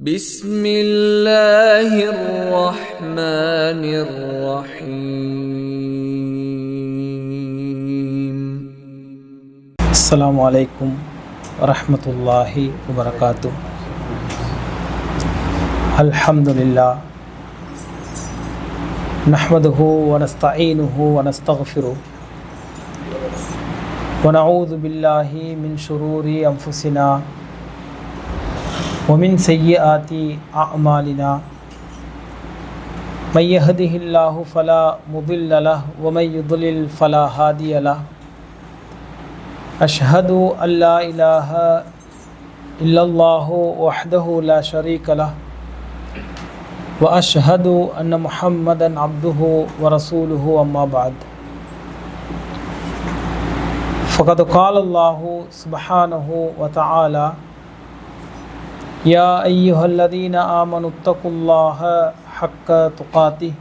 بسم الله الرحمن الرحيم. السلام عليكم ورحمة الله وبركاته. الحمد لله نحمده ونستعينه ونستغفره ونعوذ بالله من شرور أنفسنا ومن سيئات أعمالنا من يهده الله فلا مضل له ومن يضلل فلا هادي له أشهد أن لا إله إلا الله وحده لا شريك له وأشهد أن محمدا عبده ورسوله أما بعد فقد قال الله سبحانه وتعالى يا أيها الذين آمنوا اتقوا الله حق تقاته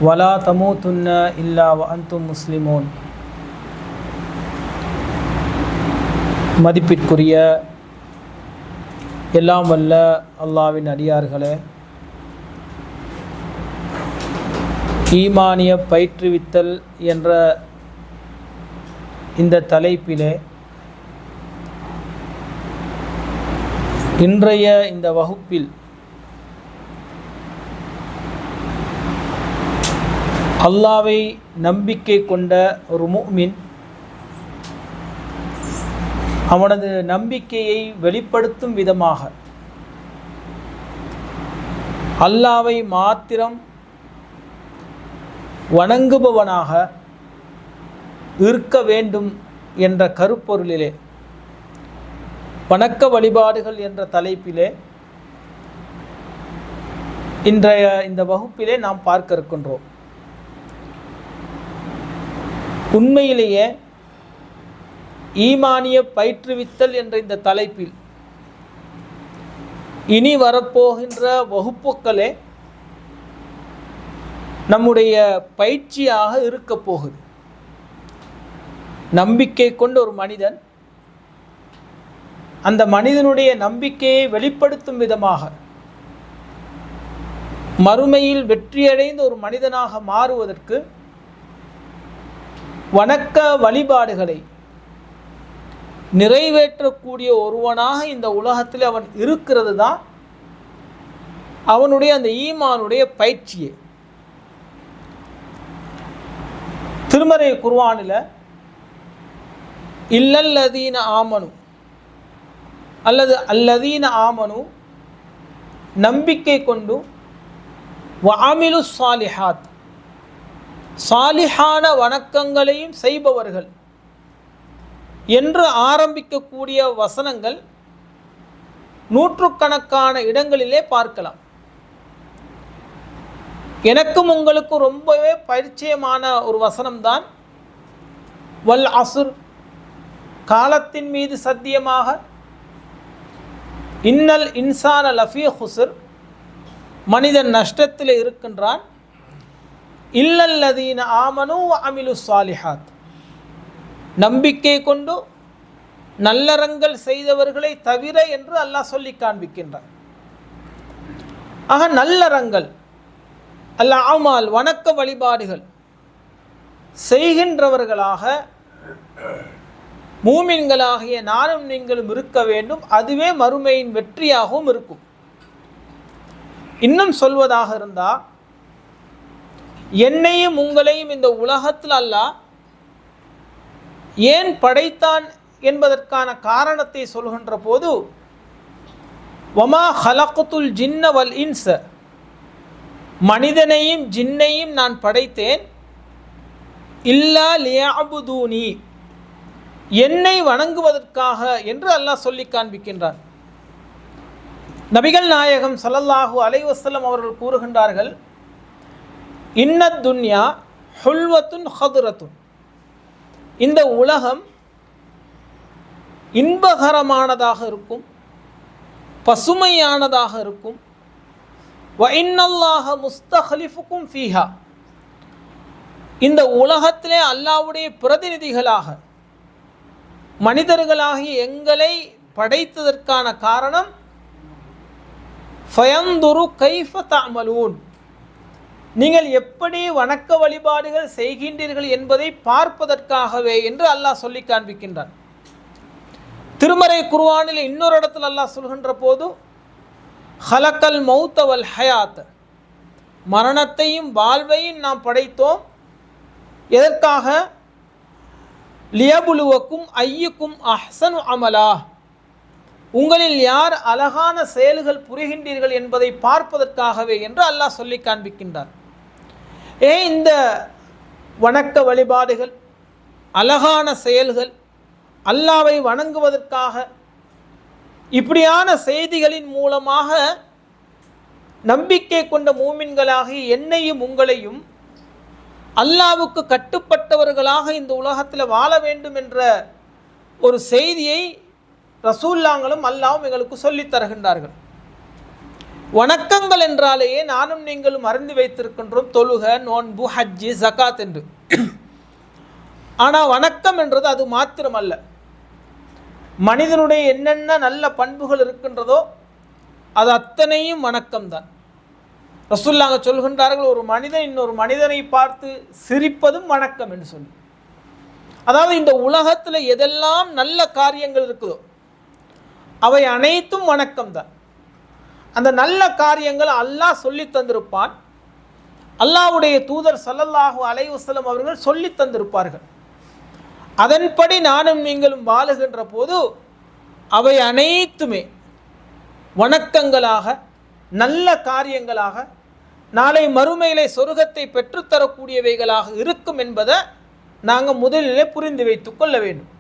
ولا تموتن إلا وأنتم مسلمون. மதிப்பிற்குரிய எல்லாம் வல்ல அல்லாஹ்வின் அடியார்களே, ஈமானிய பயிற்றுவித்தல் என்ற இந்த தலைப்பிலே இன்றைய இந்த வகுப்பில் அல்லாஹ்வை நம்பிக்கை கொண்ட ஒரு முஃமின் அவனது நம்பிக்கையை வெளிப்படுத்தும் விதமாக அல்லாஹ்வை மாத்திரம் வணங்குபவனாக இருக்க வேண்டும் என்ற கருப்பொருளிலே வணக்க வழிபாடுகள் என்ற தலைப்பிலே இன்றைய இந்த வகுப்பிலே நாம் பார்க்க இருக்கின்றோம். உண்மையிலேயே ஈமானிய பயிற்றுவித்தல் என்ற இந்த தலைப்பில் இனி வரப்போகின்ற வகுப்புகளே நம்முடைய பயிற்சியாக இருக்க போகுது. நம்பிக்கை கொண்ட ஒரு மனிதன் அந்த மனிதனுடைய நம்பிக்கையை வெளிப்படுத்தும் விதமாக மறுமையில் வெற்றியடைந்த ஒரு மனிதனாக மாறுவதற்கு வணக்க வழிபாடுகளை நிறைவேற்றக்கூடிய ஒருவனாக இந்த உலகத்தில் அவன் இருக்கிறது தான் அவனுடைய அந்த ஈமானுடைய பயிற்சியே. திருமறை குர்ஆனில் இல்லல்லதீன ஆமனு அல்லது அல்லதீன ஆமனு நம்பிக்கை கொண்டு வஅமிலு ஸாலிஹாத் சாலிஹான வணக்கங்களையும் செய்பவர்கள் என்று ஆரம்பிக்கக்கூடிய வசனங்கள் நூற்றுக்கணக்கான இடங்களிலே பார்க்கலாம். எனக்கும் உங்களுக்கும் ரொம்பவே பரிச்சயமான ஒரு வசனம்தான் வல் அஸ்ர், காலத்தின் மீது சத்தியமாக, இன்னல் இன்சான லஃபீ ஹுஸ்ர், மனிதன் நஷ்டத்தில் இருக்கின்றான், இல்லல்லதீன ஆமனு வஅமிலு ஸாலிஹாத், நம்பிக்கை கொண்டு நல்லறங்கள் செய்தவர்களை தவிர என்று அல்லாஹ் சொல்லி காண்பிக்கின்றான். ஆக நல்லறங்கள் அல் அமால் வணக்க வழிபாடுகள் செய்கின்றவர்களாக மூமின்களாகிய நானும் நீங்களும் இருக்க வேண்டும். அதுவே மறுமையின் வெற்றியாகவும் இருக்கும். இன்னும் சொல்வதாக இருந்தால், என்னையும் உங்களையும் இந்த உலகத்தில் அல்லாஹ் ஏன் படைத்தான் என்பதற்கான காரணத்தை சொல்கின்ற போது, வமா ஹலக்துல் ஜின்ன வல் இன்ஸ, மனிதனையும் ஜின்னையும் நான் படைத்தேன், இல்லா லியஅபுதூனி, என்னை வணங்குவதற்காக என்று அல்லாஹ் சொல்லி காண்பிக்கின்றான். நபிகள் நாயகம் ஸல்லல்லாஹு அலைஹி வஸல்லம் அவர்கள் கூறுகின்றார்கள், இன்னத் துன்யா ஹுல்வத்துன் ஹதுரத்துன், இந்த உலகம் இன்பகரமானதாக இருக்கும், பசுமையானதாக இருக்கும். வ இன்னல்லாஹ முஸ்தஹ்லிஃபுக்கும் ஃபீஹா, இந்த உலகத்திலே அல்லாஹ்வுடைய பிரதிநிதிகளாக மனிதர்களாகி எங்களை படைத்ததற்கான காரணம் ஃபயந்துரு கைஃப தஅமலூன், நீங்கள் எப்படி வணக்க வழிபாடுகள் செய்கின்றீர்கள் என்பதை பார்ப்பதற்காகவே என்று அல்லாஹ் சொல்லி காண்பிக்கின்றான். திருமறை குர்ஆனில் இன்னொரு இடத்தில் அல்லாஹ் சொல்கின்ற போது ஹலக்கல் மௌத்த வல் ஹயாத், மரணத்தையும் வாழ்வையும் நாம் படைத்தோம். எதற்காக? லியபுலுவக்கும் ஐயுக்கும் அஹ்சனு அமலா, உங்களில் யார் அழகான செயல்கள் புரிகின்றீர்கள் என்பதை பார்ப்பதற்காகவே என்று அல்லாஹ் சொல்லி காண்பிக்கின்றார். இந்த வணக்க வழிபாடுகள், அழகான செயல்கள், அல்லாஹ்வை வணங்குவதற்காக இப்படியான செய்திகளின் மூலமாக நம்பிக்கை கொண்ட மூமின்களாகி என்னையும் உங்களையும் அல்லாஹ்வுக்கு கட்டுப்பட்டவர்களாக இந்த உலகத்தில் வாழ வேண்டும் என்ற ஒரு செய்தியை ரசூல்லாங்களும் அல்லாஹ்வும் எங்களுக்கு சொல்லித் தருகின்றார்கள். வணக்கங்கள் என்றாலேயே நானும் நீங்களும் அறிந்து வைத்திருக்கின்றோம், தொழுக, நோன்பு, ஹஜ்ஜி, ஜகாத் என்று. ஆனால் வணக்கம் என்றது அது மாத்திரமல்ல. மனிதனுடைய என்னென்ன நல்ல பண்புகள் இருக்கின்றதோ அது அத்தனையும் வணக்கம்தான். ரசூலுல்லாஹ் சொல்கின்றார்கள், ஒரு மனிதன் இன்னொரு மனிதனை பார்த்து சிரிப்பதும் வணக்கம் என்று சொல்லி. அதாவது இந்த உலகத்தில் எதெல்லாம் நல்ல காரியங்கள் இருக்குதோ அவை அனைத்தும் வணக்கம்தான். அந்த நல்ல காரியங்கள் அல்லாஹ் சொல்லி தந்திருப்பான், அல்லாஹ்வுடைய தூதர் ஸல்லல்லாஹு அலைஹி வஸல்லம் அவர்கள் சொல்லி தந்திருப்பார்கள். அதன்படி நானும் நீங்களும் வாழுகின்ற போது அவை அனைத்துமே வணக்கங்களாக, நல்ல காரியங்களாக, நாளை மறுமையிலே சொர்க்கத்தை பெற்றுத்தரக்கூடியவைகளாக இருக்கும் என்பதை நாங்கள் முதலிலே புரிந்து வைத்து கொள்ள வேண்டும்.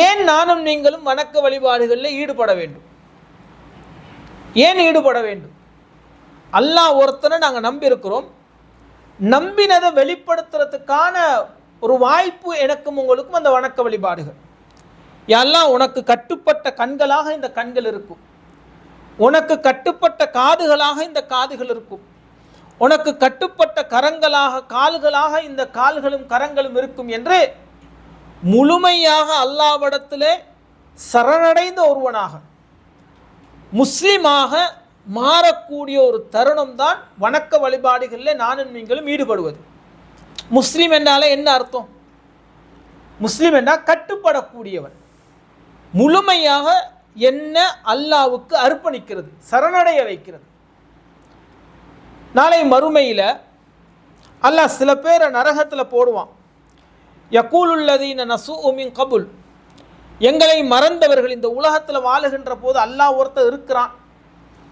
ஏன் நானும் நீங்களும் வணக்க வழிபாடுகளில் ஈடுபட வேண்டும்? ஏன் ஈடுபட வேண்டும்? அல்லாஹ் ஒருத்தனை நாங்கள் நம்பியிருக்கிறோம். நம்பினதை வெளிப்படுத்துறதுக்கான ஒரு வாய்ப்பு எனக்கும் உங்களுக்கும் அந்த வணக்க வழிபாடுகள். எல்லாம் உனக்கு கட்டுப்பட்ட கண்களாக இந்த கண்கள் இருக்கும், உனக்கு கட்டுப்பட்ட காதுகளாக இந்த காதுகள் இருக்கும், உனக்கு கட்டுப்பட்ட கரங்களாக கால்களாக இந்த கால்களும் கரங்களும் இருக்கும் என்று முழுமையாக அல்லாஹ்விடத்திலே சரணடைந்த ஒருவனாக முஸ்லிமாக மாறக்கூடிய ஒரு தருணம் தான் வணக்க வழிபாடுகளில் நானும் நீங்களும் ஈடுபடுவது. முஸ்லீம் என்றாலே என்ன அர்த்தம்? முஸ்லீம் என்றால் கட்டுப்படக்கூடியவன், முழுமையாக என்ன அல்லாஹ்வுக்கு அர்ப்பணிக்கிறது, சரணடைய வைக்கிறது. நாளை மறுமையில் அல்லாஹ் சில பேரை நரகத்தில் போடுவான். யகூலுல்லதீன நஸூஉ மின் கபுல், எங்களை மறந்தவர்கள், இந்த உலகத்தில் வாழுகின்ற போது அல்லாஹ் ஒருத்தர் இருக்கிறான்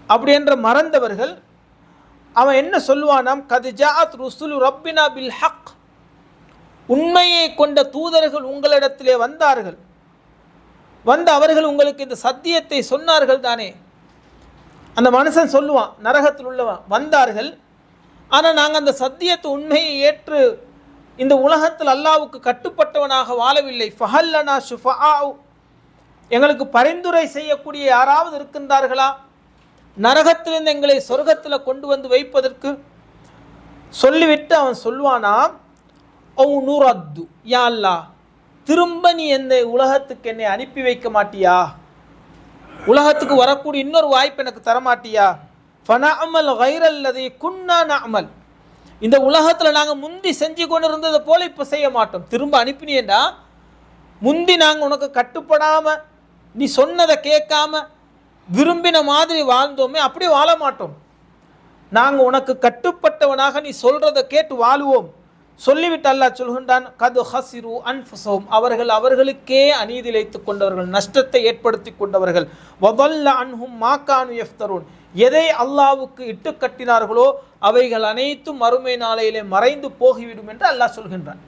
அப்படி என்ற மறந்தவர்கள் அவன் என்ன சொல்லுவானாம்? கது ஜாஅத் ருசுலு ரப்பினா பில் ஹக், உண்மையை கொண்ட தூதர்கள் உங்களிடத்திலே வந்தார்கள், வந்து அவர்கள் உங்களுக்கு இந்த சத்தியத்தை சொன்னார்கள் தானே. அந்த மனுஷன் சொல்லுவான், நரகத்தில் உள்ளவன், வந்தார்கள், ஆனால் நாங்கள் அந்த சத்தியத்தை உண்மையை ஏற்று இந்த உலகத்தில் அல்லாஹ்வுக்கு கட்டுப்பட்டவனாக வாழவில்லை. ஃபஹல்லனா ஷுஃபஆஉ, எங்களுக்கு பரிந்துரை செய்யக்கூடிய யாராவது இருக்கின்றார்களா நரகத்திலிருந்து எங்களை சொர்க்கத்தில் கொண்டு வந்து வைப்பதற்கு? சொல்லிவிட்டு அவன் சொல்வானாம், ஓ நூரத்து, யா அல்லாஹ், திரும்ப நீ எந்த உலகத்துக்கு என்னை அனுப்பி வைக்க மாட்டியா? உலகத்துக்கு வரக்கூடிய இன்னொரு வாய்ப்பு எனக்கு தரமாட்டியா? ஃபனஅமல் கைரல்லதி குன்னா நஅமல், இந்த உலகத்தில் நாங்கள் முந்தி செஞ்சு கொண்டு இருந்ததை போல இப்போ செய்ய மாட்டோம். திரும்ப அனுப்பினேண்டா, முந்தி நாங்கள் உனக்கு கட்டுப்படாமல் நீ சொன்னதை கேட்காம விரும்பின மாதிரி வாழ்ந்தோமே, அப்படி வாழ மாட்டோம். நாங்கள் உனக்கு கட்டுப்பட்டவனாக நீ சொல்கிறத கேட்டு வாழுவோம். சொல்லிவிட்டு அல்லாஹ் சொல்கின்றான், கது ஹசிரு அன்ஃபுஸஹும், அவர்கள் அவர்களுக்கே அநீதி இழைத்துக் கொண்டவர்கள், நஷ்டத்தை ஏற்படுத்தி கொண்டவர்கள். வதல்ல அன்ஹும் மா கானு யஃப்தரூன், எதை அல்லாஹ்வுக்கு இட்டு கட்டினார்களோ அவைகள் அனைத்தும் மறுமை நாளையிலே மறைந்து போகிவிடும் என்று அல்லாஹ் சொல்கின்றான்.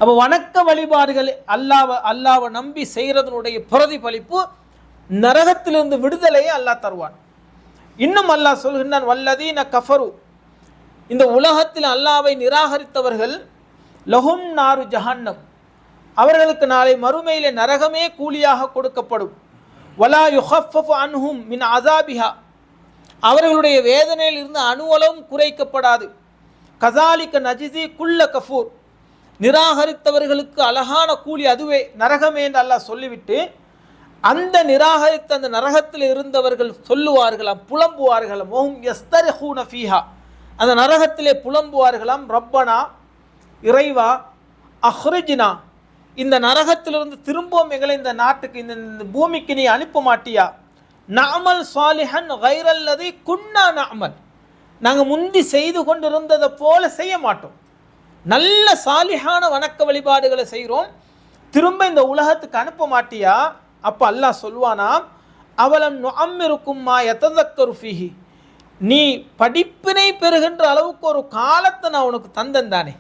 அப்போ வணக்க வழிபாடுகள் அல்லாஹ்வை நம்பி செய்கிறதனுடைய பிரதிபலிப்பு நரகத்திலிருந்து விடுதலையை அல்லாஹ் தருவான். இன்னும் அல்லாஹ் சொல்கின்றான், வல்லதீன கஃபரு, இந்த உலகத்தில் அல்லாஹ்வை நிராகரித்தவர்கள், லஹும் நாரு ஜஹன்னம், அவர்களுக்கு நாளை மறுமையிலே நரகமே கூலியாக கொடுக்கப்படும். வலா யுஹஃபஃபு அன்ஹும் மின் அஸாபிஹா, அவர்களுடைய வேதனையில் இருந்து அணுவளவும் குறைக்கப்படாது. கஸாலிக நஜிஸி குல்ல கஃபூர், நிராகரித்தவர்களுக்கு அழகான கூலி அதுவே நரகமே என்று அல்லாஹ் சொல்லிவிட்டு அந்த நிராகரித்த அந்த நரகத்தில் இருந்தவர்கள் சொல்லுவார்களாம், புலம்புவார்களாம், ஓஹும் யஸ்தரிஹூன ஃபீஹா, அந்த நரகத்திலே புலம்புவார்களாம், ரப்பனா இறைவா, அஹ்ரிஜ்னா, இந்த நரகத்திலிருந்து திரும்பவும் எங்களை இந்த நாட்டுக்கு இந்த பூமிக்கு நீ அனுப்ப மாட்டியா, நஅமல் சாலிஹன் கைரல்லதி குன்னா நஅமல், நாங்கள் முந்தி செய்து கொண்டிருந்ததை போல செய்ய மாட்டோம், நல்ல சாலிஹான வணக்க வழிபாடுகளை செய்கிறோம், திரும்ப இந்த உலகத்துக்கு அனுப்ப மாட்டியா. அப்போ அல்லாஹ் சொல்வானாம், அவலம் நுஅம்மிருக்கும் மா யததக்கரு ஃபீஹி, நீ படிப்பினை பெறுகின்ற அளவுக்கு ஒரு காலத்தை நான் உனக்கு தந்தேன் தானே,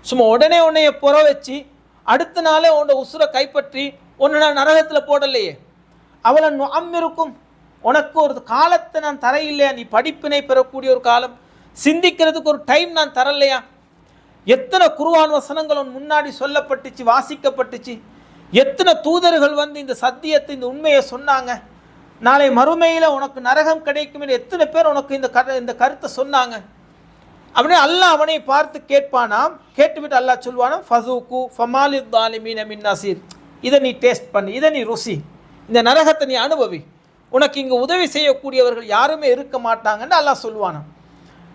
சும்மா உடனே உன்னைய புற வச்சு அடுத்த நாளே உன்னோட உசுரை கைப்பற்றி ஒன்று நான் நரகத்தில் போடலையே. அவலம் நுஅம்மிருக்கும், உனக்கு ஒரு காலத்தை நான் தர இல்லையா, நீ படிப்பினை பெறக்கூடிய ஒரு காலம், சிந்திக்கிறதுக்கு ஒரு டைம் நான் தரலையா. எத்தனை குர்ஆன் வசனங்கள் உன் முன்னாடி சொல்லப்பட்டுச்சு, வாசிக்கப்பட்டுச்சு, எத்தனை தூதர்கள் வந்து இந்த சத்தியத்தை இந்த உண்மையை சொன்னாங்க, நாளை மறுமையில் உனக்கு நரகம் கிடைக்கும் என்று எத்தனை பேர் உனக்கு இந்த கருத்தை சொன்னாங்க. அப்படியே அல்லாஹ் அவனை பார்த்து கேட்பானாம், கேட்டுவிட்டு அல்லாஹ் சொல்வானாம், ஃபசூக்கு ஃபமாலித் தாலிமீன மின் நசீர், இதை நீ டேஸ்ட் பண்ணு, இதை நீ ருசி, இந்த நரகத்தை நீ அனுபவி, உனக்கு இங்கே உதவி செய்யக்கூடியவர்கள் யாருமே இருக்க மாட்டாங்கன்னு அல்லாஹ் சொல்வானாம்.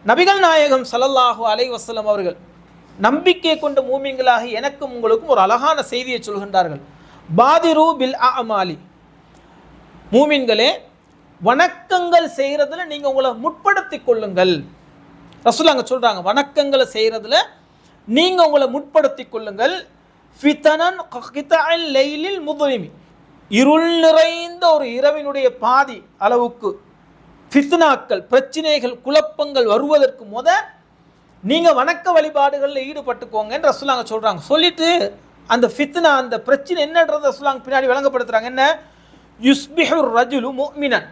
நபிகள் நாயகம் ஸல்லல்லாஹு அலைஹி வஸல்லம் அவர்கள் நம்பிக்கை கொண்ட மூமின்களாக எனக்கும் உங்களுக்கும் ஒரு அழகான செய்தியை சொல்கின்றார்கள். பாதிரு பில் அமாலி, மூமின்களே வணக்கங்கள் செய்கிறதுல நீங்கள் உங்களை முற்படுத்தி கொள்ளுங்கள். ரசூலுல்லாஹ் சொல்கிறாங்க, வணக்கங்களை செய்கிறதுல நீங்கள் உங்களை முற்படுத்தி கொள்ளுங்கள். ஃபிதனன் கிதஅல் லைலில் முظلمி, இருள் நிறைந்த ஒரு இரவினுடைய பாதி அளவுக்கு ஃபித்னாக்கள், பிரச்சனைகள், குழப்பங்கள் வருவதற்கு நீங்கள் வணக்க வழிபாடுகளில் ஈடுபட்டுக்கோங்கன்னு ரசூலுல்லாஹ் சொல்கிறாங்க. சொல்லிட்டு அந்த ஃபித்னா, அந்த பிரச்சனை என்னன்றதை ரசூலுல்லாஹ் பின்னாடி விளங்கப்படுத்துகிறாங்க. என்ன, யுஸ்பிஹுர் ரஜுலு முஃமினன்,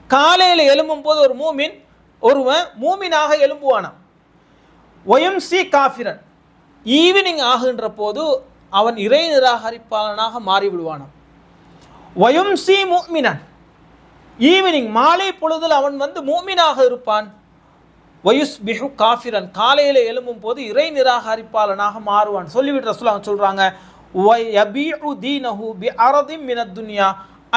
காலையில் எழும்பும் போது ஒரு மூமின், ஒருவன் மூமினாக எழும்புவானாம். வயம்சி காஃபிரன், ஈவினிங் ஆகுகின்ற போது அவன் இறை நிராகரிப்பாளனாக மாறிவிடுவானாம். வயம்சி முஃமினன், ஈவினிங் மாலை பொழுதில் அவன் மூமினாக இருப்பான். வயுஸ்பிஹு காஃபிரன், காலையில் எழும்பும் போது இறை நிராகரிப்பாளனாக மாறுவான். சொல்லிவிட்டு ரசூலுல்லாஹ் சொல்கிறாங்க, வயபீஉ தீனஹு பிஅரதின் மினத் துன்யா,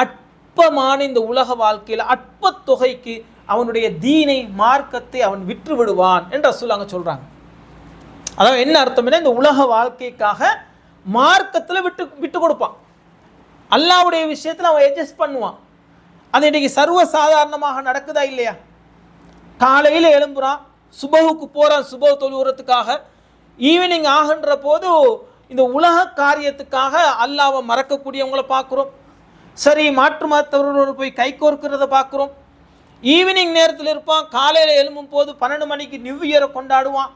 அற்பமான இந்த உலக வாழ்க்கையில் அற்ப தொகைக்கு அவனுடைய தீனை, மார்க்கத்தை அவன் விற்று விடுவான் என்று ரசூலுல்லாஹ் சொல்கிறாங்க. அதாவது என்ன அர்த்தம்னா, இந்த உலக வாழ்க்கைக்காக மார்க்கத்தில் விட்டு கொடுப்பான், அல்லாஹ்வுடைய விஷயத்தில் அவன் அட்ஜஸ்ட் பண்ணுவான். அது இன்றைக்கி சர்வ சாதாரணமாக நடக்குதா இல்லையா? காலையில் எழும்புறான், சுபஹுக்கு போகிறான், சுபஹ் தொழுகிறதுக்காக, ஈவினிங் ஆகின்ற போது இந்த உலக காரியத்துக்காக அல்லாஹ்வை மறக்கக்கூடியவங்களை பார்க்குறோம். சரி, மாற்று மதத்தவர்களோடு போய் கை கோர்க்கிறத பார்க்குறோம். ஈவினிங் நேரத்தில் இருப்பான், காலையில் எழும்பும் போது 12 மணிக்கு நியூ இயரை கொண்டாடுவான்.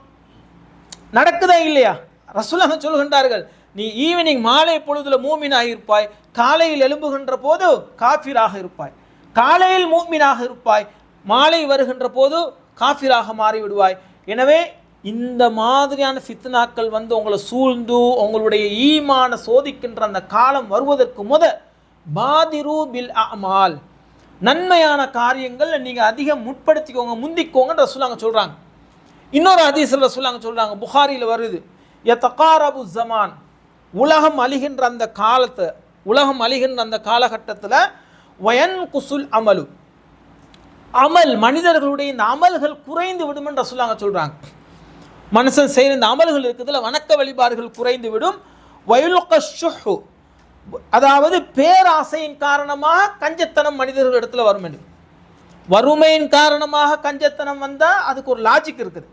நடக்குதா இல்லையா? ரசூலுல்லாஹ் சொல்கின்றார்கள், நீ ஈவினிங் மாலை பொழுதில் மூமினாக இருப்பாய், காலையில் எழும்புகின்ற போது காஃபிராக இருப்பாய். காலையில் மூமினாக இருப்பாய், மாலை வருகின்ற போது காஃபிராக மாறிவிடுவாய். எனவே இந்த மாதிரியான ஃபித்னாக்கள் உங்களை சூழ்ந்து உங்களுடைய ஈமான சோதிக்கின்ற அந்த காலம் வருவதற்கு பாதிரு பில் அமால், நன்மையான காரியங்கள் நீங்கள் அதிகம் முற்படுத்திக்கோங்க, முந்திக்கோங்கன்னு ரசூலுல்லாஹ் சொல்கிறாங்க. இன்னொரு ஹதீஸில் ரசூலுல்லாஹ் சொல்கிறாங்க, புகாரியில் வருது, யதகாரபு ஜமான், உலகம் அழிகின்ற அந்த காலத்தை, உலகம் அழிகின்ற அந்த காலகட்டத்தில் வயன் குசுல் அமலு, அமல், மனிதர்களுடைய இந்த அமல்கள் குறைந்து விடும் என்று ரசூலுல்லாஹ் சொல்கிறாங்க. மனுஷன் செய்கிற இந்த அமல்கள் இருக்குதுல, வணக்க வழிபாடுகள் குறைந்து விடும். வயுல்க ஷுஹு, அதாவது பேராசையின் காரணமாக கஞ்சத்தனம் மனிதர்கள் இடத்துல வரும் என்று. வறுமையின் காரணமாக கஞ்சத்தனம் வந்தால் அதுக்கு ஒரு லாஜிக் இருக்குது.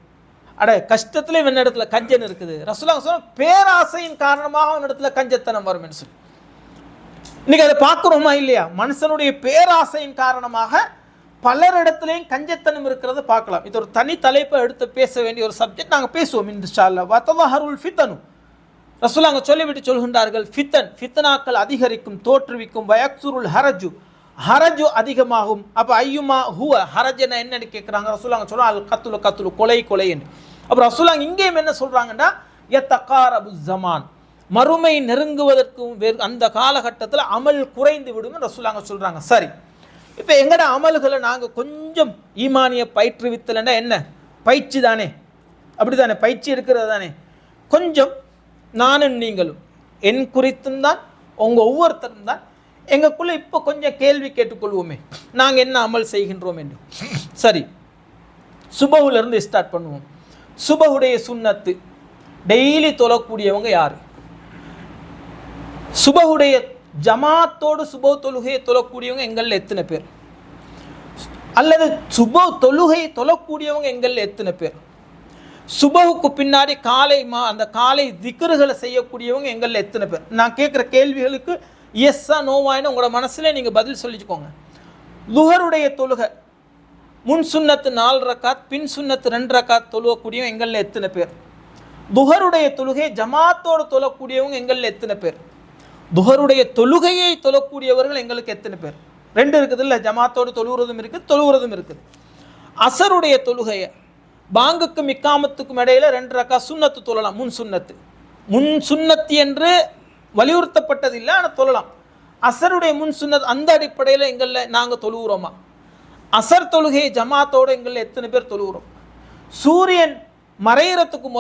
கஷ்டத்துல இவன் இடத்துல கஞ்சன் இருக்குது. ரசூலுல்லாஹ் சொல்றாங்க, பேராசையின் காரணமாக அவன் இடத்துல கஞ்சத்தனம் வரும் என்று சொல்லி. இன்னைக்கு அதை பார்க்குறோமா இல்லையா? மனுஷனுடைய பேராசையின் காரணமாக பலரிடத்துலையும் கஞ்சத்தனம் இருக்கிறத பார்க்கலாம். இது ஒரு தனி தலைப்பை எடுத்து பேச வேண்டிய ஒரு சப்ஜெக்ட். நாங்கள் பேசுவோம் இன்ஷா அல்லாஹ். வதஹருல் ஃபிதனு, ரசூலுல்லாஹ் சொல்லிவிட்டு சொல்கின்றார்கள், ஃபித்னாக்கள் அதிகரிக்கும், தோற்றுவிக்கும். வயக்சுருல் ஹரஜு, ஹரஜு அதிகமாகும். அப்போ ஐயுமா ஹுவ, ஹரஜன என்னன்னு கேட்குறாங்க. ரசூலுல்லாஹ் சொல்றாங்க, அல் கத்துலு கத்துலு, கொலை கொலை என்று. அப்போ ரசூலுல்லாஹ் இங்கேயும் என்ன சொல்கிறாங்கன்னா, யதகாரபு ஜமான், மறுமை நெருங்குவதற்கும் அந்த காலகட்டத்தில் அமல் குறைந்து விடும் ரசூலுல்லாஹ் சொல்கிறாங்க. சரி, இப்போ எங்கட அமல்களை நாங்கள் கொஞ்சம் ஈமானிய பயிற்றுவித்தலைன்னா என்ன, பயிற்சி தானே, அப்படி தானே, பயிற்சி இருக்கிறது தானே. கொஞ்சம் நானும் நீங்களும் என் குறித்தும் தான், உங்கள் ஒவ்வொருத்தரும் தான் எங்களுக்குள்ள இப்போ கொஞ்சம் கேள்வி கேட்டுக்கொள்வோமே, நாங்கள் என்ன அமல் செய்கின்றோம் என்று. சரி, சுபஹுலேருந்து ஸ்டார்ட் பண்ணுவோம். சுபஹுடைய சுன்னத்து டெய்லி தொழக்கூடியவங்க யார்? சுபஹுடைய ஜமாத்தோடு சுபஹ் தொழுகையை தொழக்கூடியவங்க எங்களில் எத்தனை பேர்? அல்லது சுபஹ் தொழுகை தொழக்கூடியவங்க எங்களில் எத்தனை பேர்? சுபஹுக்கு பின்னாடி அந்த காலை திக்ருகளை செய்யக்கூடியவங்க எங்களில் எத்தனை பேர்? நான் கேட்குற கேள்விகளுக்கு எஸ்ஸா நோவாயின்னு உங்களோட மனசுல நீங்கள் பதில் சொல்லிச்சுக்கோங்க. லுஹருடைய தொழுகை முன் சுன்னத்து 4 ரக்காத், பின் சுன்னத்து 2 ரக்காத் தொழுவக்கூடியவங்க எங்களில் எத்தனை பேர்? துஹருடைய தொழுகை ஜமாத்தோடு தொழக்கூடியவங்க எங்களில் எத்தனை பேர்? துஹருடைய தொழுகையை தொழக்கூடியவர்கள் எங்களுக்கு எத்தனை பேர்? 2 இருக்குது இல்லை, ஜமாத்தோடு தொழுகிறதும் இருக்குது, தொழுகிறதும் இருக்குது. அசருடைய தொழுகையை பாங்குக்கும் இக்காமத்துக்கும் இடையில 2 ரக்கா சுன்னத்து தொழலாம். முன் சுன்னத்து என்று வலியுறுத்தப்பட்டதில்லை, ஆனால் தொழலாம். அசருடைய முன் சுன்னத் அந்த அடிப்படையில் எங்களில் நாங்கள் தொழுகிறோமா? அசர் தொழுகையை ஜமாத்தோடு எங்களில் எத்தனை பேர் தொழுகிறோம்? சூரியன் மறையிறதுக்கு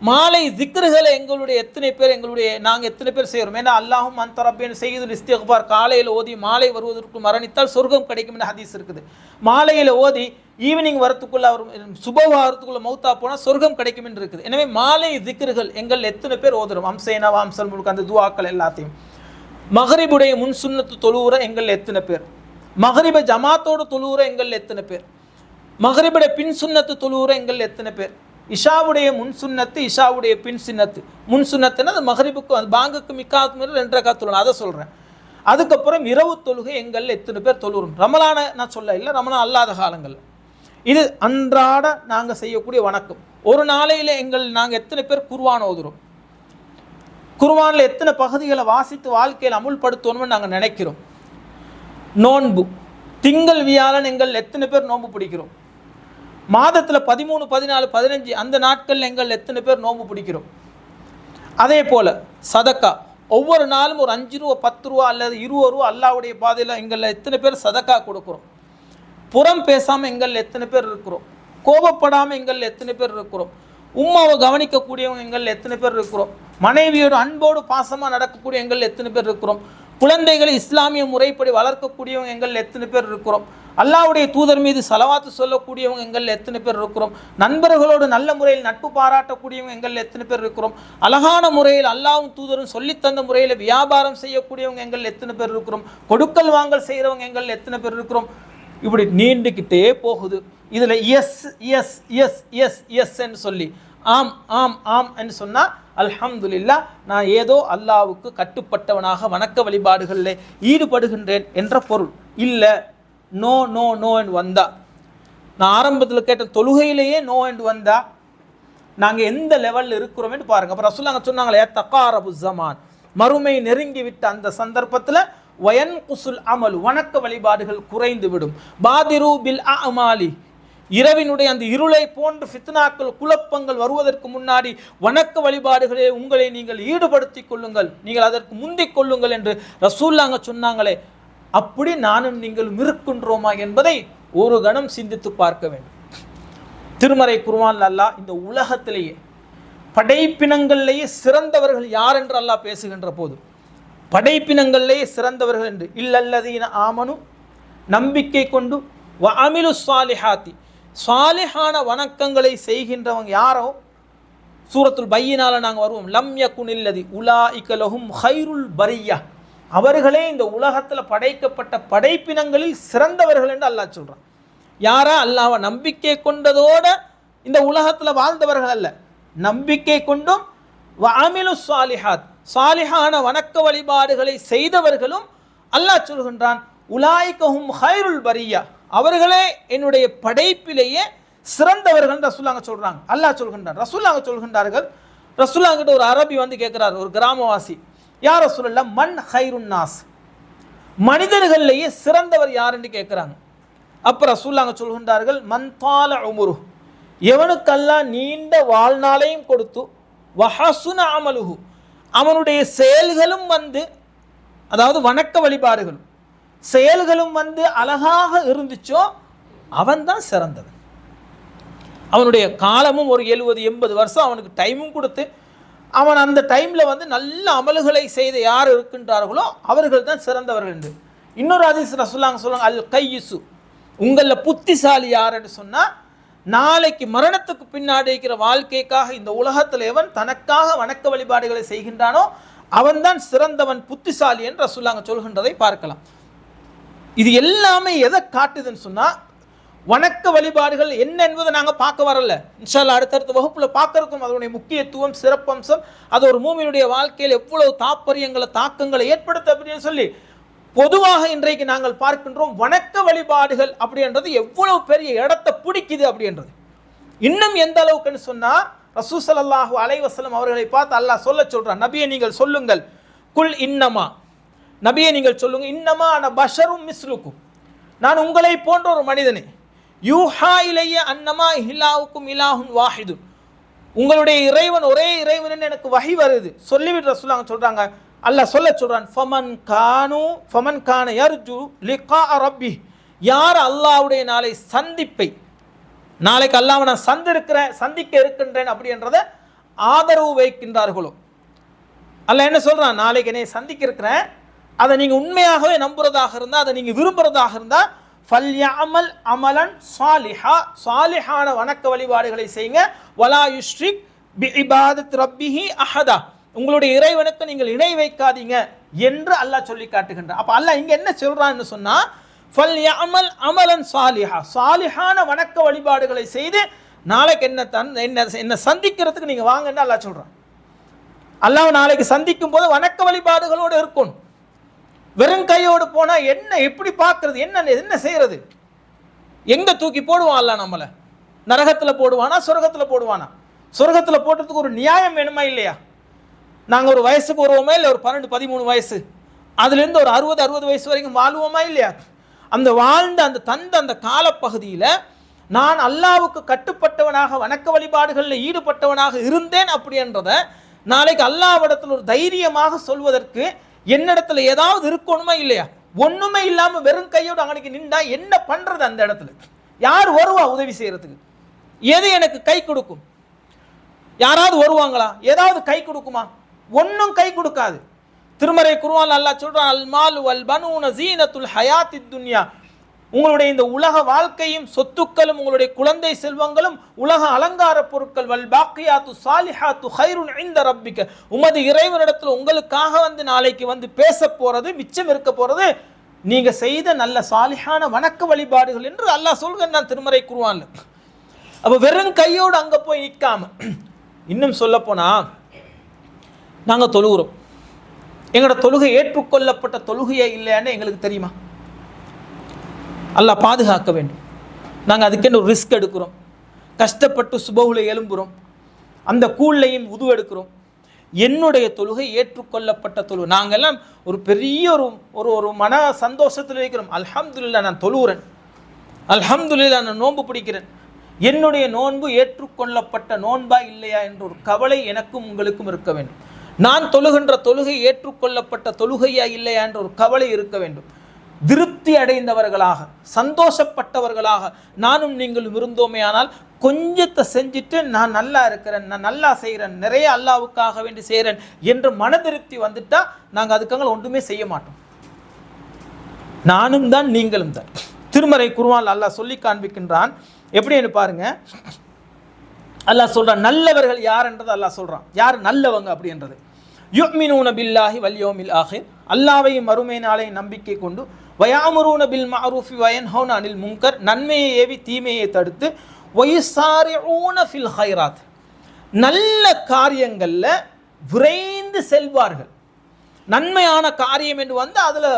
மாலை திக்ருகளை நாங்கள் எத்தனை பேர் செய்கிறோம்? ஏன்னா அல்லாஹும் அந்த ரப்பின் செய்யுதுல் இஸ்திக்பார் காலையில் ஓதி மாலை வருவதற்கு மரணித்தால் சொர்க்கம் கிடைக்கும் என்று ஹதீஸ் இருக்குது. மாலையில் ஓதி ஈவினிங் வரத்துக்குள்ள அவர் சுபஹ் வரத்துக்குள்ள மௌத்தா போனால் சொர்க்கம் கிடைக்கும் என்று இருக்குது. எனவே மாலை திக்ருகள் எங்கள் எத்தனை பேர் ஓதுறோம்? அம்சேனா வாம்சல் முழுக்க அந்த துவாக்கள் எல்லாத்தையும். மகரிபுடைய முன் சுன்னத்து தொழுவுற எங்கள் எத்தனை பேர்? மகரிப ஜமாத்தோடு தொழுவுற எங்கள் எத்தனை பேர்? மகரிபுடைய பின் சுன்னத்து தொழுவுற எங்கள் எத்தனை பேர்? இஷாவுடைய முன் சுன்னத்து, இஷாவுடைய பின் சுன்னத்து. முன் சுன்னத்துன்னா அது மகரிபுக்கு அது பாங்குக்கு மிக்காத்துக்கு 2 ரக்காத் தொழுணும், அதை சொல்கிறேன். அதுக்கப்புறம் இரவு தொழுகை எங்கள் எத்தனை பேர் தொழுகிறோம்? ரமலான நான் சொல்ல இல்லை, ரமலான் அல்லாத காலங்களில். இது அன்றாட நாங்கள் செய்யக்கூடிய வணக்கம். ஒரு நாளையில் நாங்கள் எத்தனை பேர் குர்ஆன் ஓதுறோம்? குர்ஆனில் எத்தனை பகுதிகளை வாசித்து வாழ்க்கையில் அமுல்படுத்தணும்னு நாங்கள் நினைக்கிறோம்? நோன்பு திங்கள் வியாழன் எத்தனை பேர் நோன்பு பிடிக்கிறோம்? மாதத்தில் 13, 14, 15 அந்த நாட்கள் எத்தனை பேர் நோன்பு பிடிக்கிறோம்? அதே போல் சதக்கா ஒவ்வொரு நாளும் ஒரு 5 ரூபா, 10 ரூபா அல்லது 20 ரூபா அல்லாஹ்வுடைய பாதையில் எத்தனை பேர் சதக்கா கொடுக்குறோம்? புறம் பேசாமல் எத்தனை பேர் இருக்கிறோம்? கோபப்படாமல் எத்தனை பேர் இருக்கிறோம்? உம்மாவை கவனிக்கக்கூடியவங்க எத்தனை பேர் இருக்கிறோம்? மனைவியோடு அன்போடு பாசமாக நடக்கக்கூடிய எத்தனை பேர் இருக்கிறோம்? குழந்தைகளை இஸ்லாமிய முறைப்படி வளர்க்கக்கூடியவங்க எத்தனை பேர் இருக்கிறோம்? அல்லாஹ்வுடைய தூதர் மீது சலவாத்து சொல்லக்கூடியவங்க எத்தனை பேர் இருக்கிறோம்? நண்பர்களோடு நல்ல முறையில் நட்பு பாராட்டக்கூடியவங்க எத்தனை பேர் இருக்கிறோம்? அழகான முறையில் அல்லாஹ்வும் தூதரும் சொல்லித்தந்த முறையில் வியாபாரம் செய்யக்கூடியவங்க எத்தனை பேர் இருக்கிறோம்? கொடுக்கல் வாங்கல் செய்கிறவங்க எத்தனை பேர் இருக்கிறோம்? இப்படி நீண்டுக்கிட்டே போகுது. இதில் S S S S S என்று சொல்லி ஆம் ஆம் ஆம் என்று சொன்னால் அல்ஹம்துலில்லாஹ் நான் ஏதோ அல்லாஹ்வுக்கு கட்டுப்பட்டவனாக வணக்க வழிபாடுகளில் ஈடுபடுகின்றேன் என்ற பொருள் இல்லை. நோ நோ நோ என்று வந்தா, நான் ஆரம்பத்தில் கேட்ட தொழுகையிலேயே நோ என்று வந்தா நாங்கள் எந்த லெவலில் இருக்கிறோம் என்று பாருங்கள். அப்போ ரசூலுல்லாஹ் சொன்னாங்களே தகாரபு ஜமான், மறுமை நெருங்கி விட்ட அந்த சந்தர்ப்பத்தில் வயன் குசுல் அமல் வணக்க வழிபாடுகள் குறைந்து விடும். பாதிரு பில் அமாலி, இரவினுடைய அந்த இருளை போன்று ஃபித்னாக்கள் குழப்பங்கள் வருவதற்கு முன்னாடி வணக்க வழிபாடுகளே உங்களை நீங்கள் ஈடுபடுத்திக் கொள்ளுங்கள், நீங்கள் அதற்கு முந்திக் கொள்ளுங்கள் என்று ரசூலுல்லாஹ் சொன்னாங்களே. அப்படி நானும் நீங்களும் இருக்கின்றோமா என்பதை ஒரு கணம் சிந்தித்து பார்க்க வேண்டும். திருமறை குர்ஆன்ல அல்லாஹ் இந்த உலகத்திலேயே படைப்பினங்களிலேயே சிறந்தவர்கள் யார் என்று அல்லாஹ் பேசுகின்ற போது, படைப்பினங்களிலேயே சிறந்தவர்கள் என்று இல்லல்லதீன ஆமனு நம்பிக்கை கொண்டு வ அமிலு ஸாலிஹாத்தி சாலிஹான வணக்கங்களை செய்கின்றவங்க யாரோ சூரத்துல் பையினால நாங்கள் வருவோம். லம் யகுனில்லதி உலாஇக லஹும் ஹைருல் பரியா, அவர்களே இந்த உலகத்தில் படைக்கப்பட்ட படைப்பினங்களில் சிறந்தவர்கள் என்று அல்லாஹ் சொல்கிறான். யாரா? அல்லாஹ்வை நம்பிக்கை கொண்டதோட இந்த உலகத்தில் வாழ்ந்தவர்கள் அல்ல, நம்பிக்கை கொண்டும் வஅமிலு ஸாலிஹாத் சாலிஹான வணக்க வழிபாடுகளை செய்தவர்களும் அல்லாஹ் சொல்கின்றான் உலாயிகஹும் ஹைருல் பரியா, அவர்களே என்னுடைய படைப்பிலேயே சிறந்தவர்கள் ரசூலுல்லாஹ் சொல்கிறாங்க. அல்லாஹ் சொல்கின்றான், ரசூலுல்லாஹ் சொல்கின்றார்கள். ரசூலுல்லாஹ் கிட்ட ஒரு அரபி வந்து கேட்குறார், ஒரு கிராமவாசி, யா ரசூலுல்லாஹ் மன் ஹைருன் நாஸ், மனிதர்களையே சிறந்தவர் யார் என்று கேட்குறாங்க. அப்போ ரசூலுல்லாஹ் சொல்கின்றார்கள் மன் தால உமுரு, எவனுக்கெல்லாம் நீண்ட வாழ்நாளையும் கொடுத்து வஹசுன அமலுஹு, அவனுடைய செயல்களும் வந்து, அதாவது வணக்க வழிபாடுகளும் செயல்களும் வந்து அழகாக இருந்துச்சோ அவன் தான் சிறந்தவன். அவனுடைய காலமும் ஒரு 70-80 வருஷம் அவனுக்கு டைமும் கொடுத்து அவன் அந்த டைமில் வந்து நல்ல அமல்களை செய்த யார் இருக்கின்றார்களோ அவர்கள் தான் சிறந்தவர்கள் என்று. இன்னொரு ஹதீஸ் ரசூலுல்லாஹ் சொல்லுவாங்க, அல் கையிசு, உங்களில் புத்திசாலி யார் என்று சொன்னால், நாளைக்கு மரணத்துக்கு பின்னாடி இருக்கிற வாழ்க்கைக்காக இந்த உலகத்தில் எவன் தனக்காக வணக்க வழிபாடுகளை செய்கின்றானோ அவன்தான் சிறந்தவன், புத்திசாலி என்று ரசூலுல்லாஹ் சொல்கின்றதை பார்க்கலாம். இது எல்லாமே எதை காட்டுதுன்னு சொன்னால், வணக்க வழிபாடுகள் என்ன என்பதை நாங்கள் பார்க்க வரல. இன்ஷா அல்லாஹ் அடுத்தடுத்த வகுப்பில் பார்க்கறதுக்கும் அதனுடைய முக்கியத்துவம், சிறப்பம்சம், அது ஒரு மூமினுடைய வாழ்க்கையில் எவ்வளவு தாற்பயங்களை தாக்கங்களை ஏற்படுத்த அப்படின்னு சொல்லி பொதுவாக இன்றைக்கு நாங்கள் பார்க்கின்றோம். வணக்க வழிபாடுகள் அப்படின்றது எவ்வளவு பெரிய இடத்தை பிடிக்குது அப்படின்றது. இன்னும் எந்த அளவுக்குன்னு சொன்னால், ரசூல் ஸல்லல்லாஹு அலைஹி வஸல்லம் அவர்களை பார்த்து அல்லாஹ் சொல்றான், நபியை நீங்கள் சொல்லுங்கள், குல் இன்னமா, நபியை நீங்கள் சொல்லுங்க, இன்னமா அன பஷரும் மிஸ்லுக்கும், நான் உங்களை போன்ற ஒரு மனிதனே, யூஹா இலைய அன்னமா இலாவுக்கும் இலாஹுன் வாஹிதுன், உங்களுடைய இறைவன் ஒரே இறைவன் எனக்கு வஹி வருது சொல்லிவிட்டு ரசூலுல்லாஹ் சொல்றாங்க, அல்லாஹ் சொல்றான், ஃபமன் கான யர்ஜு லிகா ரப்பி, யார் அல்லாஹ்வுடைய நாளை சந்திப்பை, நாளைக்கு அல்லாஹ்வை நான் சந்திக்க இருக்கின்றேன் அப்படின்றத ஆதரவு வைக்கின்றார்களோ, அல்லாஹ் என்ன சொல்றான், நாளைக்கு என்னை சந்திக்க இருக்கிறேன், அதை நீங்க உண்மையாகவே நம்புறதாக இருந்தால், அதை நீங்க விரும்புறதாக இருந்தால், ஃபல்யஅமல் அமலன் சாலிஹா, சாலிஹான வணக்க வழிபாடுகளை செய்யுங்க, வலா யுஷ்ரிக் பிஇபாதத் ரப்பிஹி அஹதா, உங்களுடைய இறைவனுக்கு நீங்கள் இணை வைக்காதீங்க என்று அல்லாஹ் சொல்லி காட்டுகின்றான். அப்ப அல்லாஹ் இங்க என்ன சொல்றான்னு சொன்னா, ஃபல்யஅமல் அமலன் சாலிஹா, சாலிஹான வணக்க வழிபாடுகளை செய்து நாளைக்கு என்ன சந்திக்கிறதுக்கு நீங்க வாங்கன்னு அல்லாஹ் சொல்றான். அல்லாஹ் நாளைக்கு சந்திக்கும் போது வணக்க வழிபாடுகளோடு இருக்கும். வெறும் கையோடு போனா என்ன எப்படி பார்க்கறது, என்ன செய்யறது, எங்க தூக்கி போடுவான் அல்லாஹ் நம்மளை? நரகத்தில் போடுவானா சொர்க்கத்தில் போடுவானா? சொர்க்கத்தில் போடுறதுக்கு ஒரு நியாயம் வேணுமா இல்லையா? நாங்கள் ஒரு வயசுக்கு வருவோமா இல்லை, ஒரு 12-13 வயசு, அதுலேருந்து ஒரு 60 வயசு வரைக்கும் வாழ்வோமா இல்லையா? அந்த வாழ்ந்த அந்த காலப்பகுதியில் நான் அல்லாஹ்வுக்கு கட்டுப்பட்டவனாக வணக்க வழிபாடுகளில் ஈடுபட்டவனாக இருந்தேன் அப்படின்றத நாளைக்கு அல்லாஹ்விடத்தில் ஒரு தைரியமாக சொல்வதற்கு என்னிடத்துல ஏதாவது இருக்கணுமா இல்லையா? ஒண்ணுமே இல்லாம வெறும் கையோடு அங்கனைக்கு நின்றா என்ன பண்றது? அந்த இடத்துல யார் வருவா உதவி செய்யறதுக்கு? எது எனக்கு கை கொடுக்கும்? யாராவது வருவாங்களா? ஏதாவது கை கொடுக்குமா? ஒன்னும் கை கொடுக்காது. திருமறை குர்ஆன்ல அல்லாஹ் சொல்றான், அல் மால் வல் பனூன ஜீனத்துல் ஹயாத்தித் துன்யா, உங்களுடைய இந்த உலக வாழ்க்கையும் சொத்துக்களும் உங்களுடைய குழந்தை செல்வங்களும் உலக அலங்கார பொருட்கள், வல் பாக்கியாத்து சாலிஹாத்து ஹைருன் இன்த ரப்பிக, உமது இறைவனிடத்தில் உங்களுக்காக வந்து நாளைக்கு வந்து பேச போறது, மிச்சம் இருக்க போறது நீங்க செய்த நல்ல சாலிஹான வணக்க வழிபாடுகள் என்று அல்லாஹ் சொல்கிறான் திருமறை குர்ஆன்ல. அப்ப வெறும் கையோடு அங்க போய் நிற்காம, இன்னும் சொல்ல போனா நாங்க தொழுகிறோம், எங்களோட தொழுகை ஏற்றுக்கொள்ளப்பட்ட தொழுகையே இல்லையான்னு எங்களுக்கு தெரியுமா? அல்லாஹ் பாதுகாக்க வேண்டும். நாங்கள் அதுக்கென்று ஒரு ரிஸ்க் எடுக்கிறோம், கஷ்டப்பட்டு சுபஹுல எழும்புகிறோம், அந்த கூழ்லையும் உது எடுக்கிறோம். என்னுடைய தொழுகை ஏற்றுக்கொள்ளப்பட்ட தொழுகை. நாங்கள்லாம் ஒரு பெரிய ஒரு மன சந்தோஷத்தில் இருக்கிறோம். அல்ஹம்துலில்லாஹ் நான் தொழுகிறேன், அல்ஹம்துலில்லாஹ் நான் நோன்பு பிடிக்கிறேன். என்னுடைய நோன்பு ஏற்றுக்கொள்ளப்பட்ட நோன்பா இல்லையா என்ற ஒரு கவலை எனக்கும் உங்களுக்கும் இருக்க வேண்டும். நான் தொழுகின்ற தொழுகை ஏற்றுக்கொள்ளப்பட்ட தொழுகையா இல்லையா என்ற ஒரு கவலை இருக்க வேண்டும். திருப்தி அடைந்தவர்களாக, சந்தோஷப்பட்டவர்களாக நானும் நீங்களும் இருந்தோமே ஆனால், கொஞ்சத்தை செஞ்சுட்டு நான் நல்லா இருக்கிறேன், நான் நல்லா செய்கிறேன், நிறைய அல்லாஹ்வுக்காக வேண்டி செய்கிறேன் என்று மன திருப்தி வந்துட்டா நாங்கள் அதுக்காக ஒன்றுமே செய்ய மாட்டோம். நானும் தான் நீங்களும் தான். திருமறை குர்ஆன்ல அல்லாஹ் சொல்லி காண்பிக்கின்றான். எப்படின்னு பாருங்க, அல்லாஹ் சொல்றான் நல்லவர்கள் யார் என்றது அல்லாஹ் சொல்றான். யார் நல்லவங்க அப்படின்றது? யுமினூன பில்லாஹி வல் யௌமில் ஆகிர், அல்லாஹ்வையும் மறுமை நாளை நம்பிக்கை கொண்டு, வயாமுரூன பில் மஅரூஃபி வயன்ஹவுன அனில் முன்கர், நன்மையை ஏவி தீமையை தடுத்து, வயுசாரிஊன ஃபில் ஹைராத், நல்ல காரியங்கள்ல விரைந்து செல்வார்கள். நன்மையான காரியம் என்று வந்து அதில்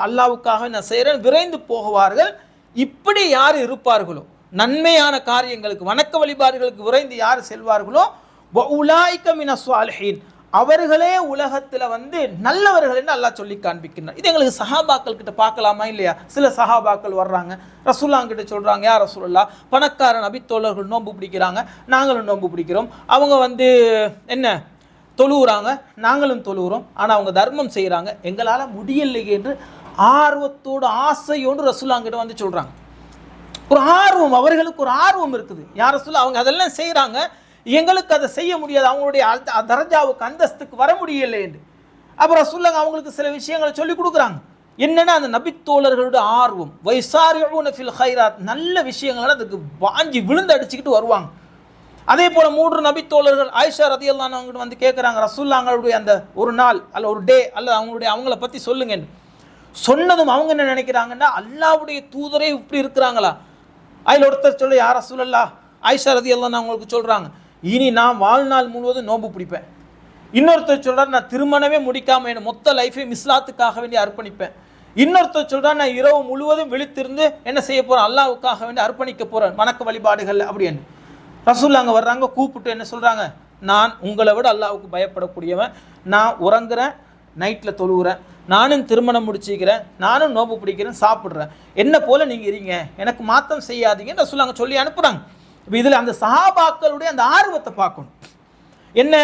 அல்லாஹ்வுக்காக நான் செய்கிறேன் விரைந்து போகுவார்கள். இப்படி யார் இருப்பார்களோ, நன்மையான காரியங்களுக்கு வணக்க வழிபாடுகளுக்கு விரைந்து யார் செல்வார்களோ, வஉலாயிக மினஸ் ஸாலிஹீன், அவர்களே உலகத்தில் வந்து நல்லவர்கள் என்று அல்லாஹ் சொல்லி காண்பிக்கின்றார். இது எங்களுக்கு சஹாபாக்கள் கிட்ட பார்க்கலாமா இல்லையா? சில சஹாபாக்கள் வர்றாங்க, ரசூலுல்லாஹ் கிட்ட சொல்றாங்க, யா ரசூலுல்லாஹ், பணக்கார நபி தோழர்கள் நோன்பு பிடிக்கிறாங்க, நாங்களும் நோன்பு பிடிக்கிறோம், அவங்க வந்து என்ன தொழுகிறாங்க, நாங்களும் தொழுகிறோம், ஆனால் அவங்க தர்மம் செய்கிறாங்க, எங்களால் முடியலையே என்று ஆர்வத்தோடு ஆசையோடு ரசூலுல்லாஹ் கிட்ட வந்து சொல்கிறாங்க. ஒரு ஆர்வம், அவர்களுக்கு ஒரு ஆர்வம் இருக்குது. யார் ரசூலுல்லாஹ் அவங்க அதெல்லாம் செய்கிறாங்க, எங்களுக்கு அதை செய்ய முடியாது, அவங்களுடைய தரஜாவுக்கு அந்தஸ்துக்கு வர முடியலை என்று. அப்புறம் சொல்லுங்க, அவங்களுக்கு சில விஷயங்களை சொல்லி கொடுக்குறாங்க. என்னன்னா அந்த நபித்தோழர்களுடைய ஆர்வம், வைசாரிஊன ஃபில் ஹைராத், நல்ல விஷயங்களை அதுக்கு வாங்கி விழுந்து அடிச்சுக்கிட்டு வருவாங்க. அதே போல 3 நபித்தோழர்கள் ஆயிஷா ரதியல்லாஹு அன்ஹா வந்து கேட்குறாங்க, ரசூலுல்லாஹ்வுடைய அந்த ஒரு நாள் அல்ல ஒரு டே அல்ல அவங்கள பற்றி சொல்லுங்க. சொன்னதும் அவங்க என்ன நினைக்கிறாங்கன்னா, அல்லாஹ்வுடைய தூதரே இப்படி இருக்கிறாங்களா? அதில் ஒருத்தர் சொல்ல, யார் ரசூலல்லாஹ், ஆயிஷா ரதியல்லாஹு அன்ஹா அவங்களுக்கு சொல்கிறாங்க, இனி நான் வாழ்நாள் முழுவதும் நோன்பு பிடிப்பேன். இன்னொருத்தர் சொல்கிறார், நான் திருமணமே முடிக்காமல் என் மொத்த லைஃபையும் இஸ்லாத்துக்காக வேண்டி அர்ப்பணிப்பேன். இன்னொருத்தர் சொல்கிறார், நான் இரவு முழுவதும் விழித்திருந்து என்ன செய்ய போகிறேன், அல்லாஹ்வுக்காக வேண்டி அர்ப்பணிக்க போகிறேன் வணக்க வழிபாடுகள் அப்படின்னு. ரசூலுல்லாஹ் அங்கே வர்றாங்க, கூப்பிட்டு என்ன சொல்கிறாங்க, நான் உங்களை விட அல்லாஹ்வுக்கு பயப்படக்கூடியவன், நான் உறங்குறேன், நைட்டில் தொழுகிறேன், நானும் திருமணம் முடிச்சுக்கிறேன், நானும் நோம்பு பிடிக்கிறேன், சாப்பிட்றேன், என்ன போல் நீங்கள் இருங்க, எனக்கு மாற்றம் செய்யாதீங்கன்னு ரசூலுல்லாஹ் அங்கே சொல்லி அனுப்புகிறாங்க. இப்போ இதில் அந்த சஹாபாக்களுடைய அந்த ஆர்வத்தை பார்க்கணும். என்ன,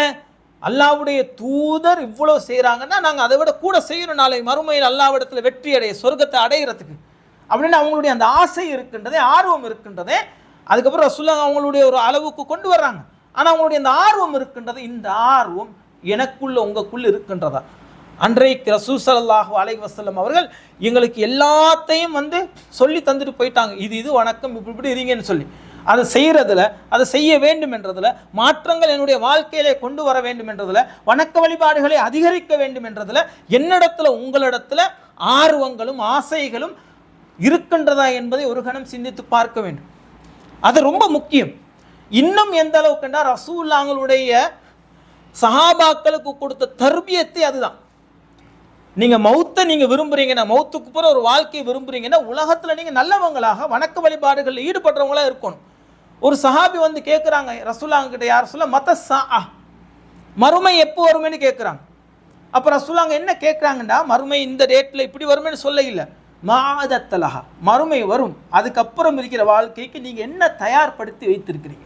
அல்லாஹ்வுடைய தூதர் இவ்வளோ செய்கிறாங்கன்னா நாங்கள் அதை விட கூட செய்யணும், நாளை மறுமையில் அல்லாஹ்விடத்தில் வெற்றி அடைய சொர்க்கத்தை அடைகிறதுக்கு அப்படின்னு அவங்களுடைய அந்த ஆசை இருக்கின்றதே, ஆர்வம் இருக்கின்றதே. அதுக்கப்புறம் ரசூலுல்லாஹ் அவங்களுடைய ஒரு அளவுக்கு கொண்டு வர்றாங்க. ஆனால் அவங்களுடைய அந்த ஆர்வம் இருக்கின்றது, இந்த ஆர்வம் எனக்குள்ள உங்களுக்குள்ள இருக்கின்றதா? அன்றைக்கு ரசூல் ஸல்லல்லாஹு அலைஹி வஸல்லம் அவர்கள் எங்களுக்கு எல்லாத்தையும் வந்து சொல்லி தந்துட்டு போயிட்டாங்க, இது வணக்கம், இப்படி இருங்கன்னு சொல்லி. அதை செய்கிறதுல, அதை செய்ய வேண்டும் என்றதில், மாற்றங்கள் என்னுடைய வாழ்க்கையிலே கொண்டு வர வேண்டும் என்றதில், வணக்க வழிபாடுகளை அதிகரிக்க வேண்டும் என்றதில், என்னிடத்துல உங்களிடத்தில் ஆர்வங்களும் ஆசைகளும் இருக்கின்றதா என்பதை ஒரு கணம் சிந்தித்து பார்க்க வேண்டும். அது ரொம்ப முக்கியம். இன்னும் எந்த அளவுக்குண்டா ரசூலுல்லாஹ்வுடைய சஹாபாக்களுக்கு கொடுத்த தர்பியத்தை அதுதான். நீங்கள் மௌத்தை நீங்கள் விரும்புகிறீங்கன்னா, மௌத்துக்கு போகிற ஒரு வாழ்க்கையை விரும்புகிறீங்கன்னா, உலகத்தில் நீங்கள் நல்லவங்களாக வணக்க வழிபாடுகளில் ஈடுபடுறவங்களாக இருக்கணும். ஒரு சஹாபி வந்து கேட்குறாங்க ரசூலுல்லாஹ் கிட்ட, யார் சொல்ல மத்த சா, மறுமை எப்போ வருமேன்னு கேட்குறாங்க. அப்போ ரசூலுல்லாஹ் என்ன கேட்குறாங்கன்னா, மறுமை இந்த டேட்டில் இப்படி வருமேன்னு சொல்ல இல்லை, மாதத்தலஹா, மறுமை வரும், அதுக்கப்புறம் இருக்கிற வாழ்க்கைக்கு நீங்கள் என்ன தயார்படுத்தி வைத்திருக்கிறீங்க,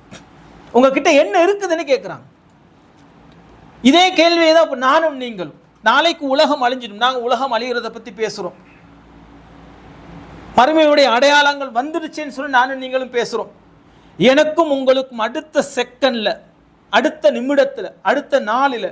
உங்ககிட்ட என்ன இருக்குதுன்னு கேட்குறாங்க. இதே கேள்வியை தான் இப்போ நானும் நீங்களும். நாளைக்கு உலகம் அழிஞ்சிடும், நாங்கள் உலகம் அழிகிறத பற்றி பேசுகிறோம், மறுமையுடைய அடையாளங்கள் வந்துடுச்சுன்னு சொல்லி நானும் நீங்களும் பேசுகிறோம். எனக்கும் உங்களுக்கும் அடுத்த செகண்டில், அடுத்த நிமிடத்தில், அடுத்த நாளில்,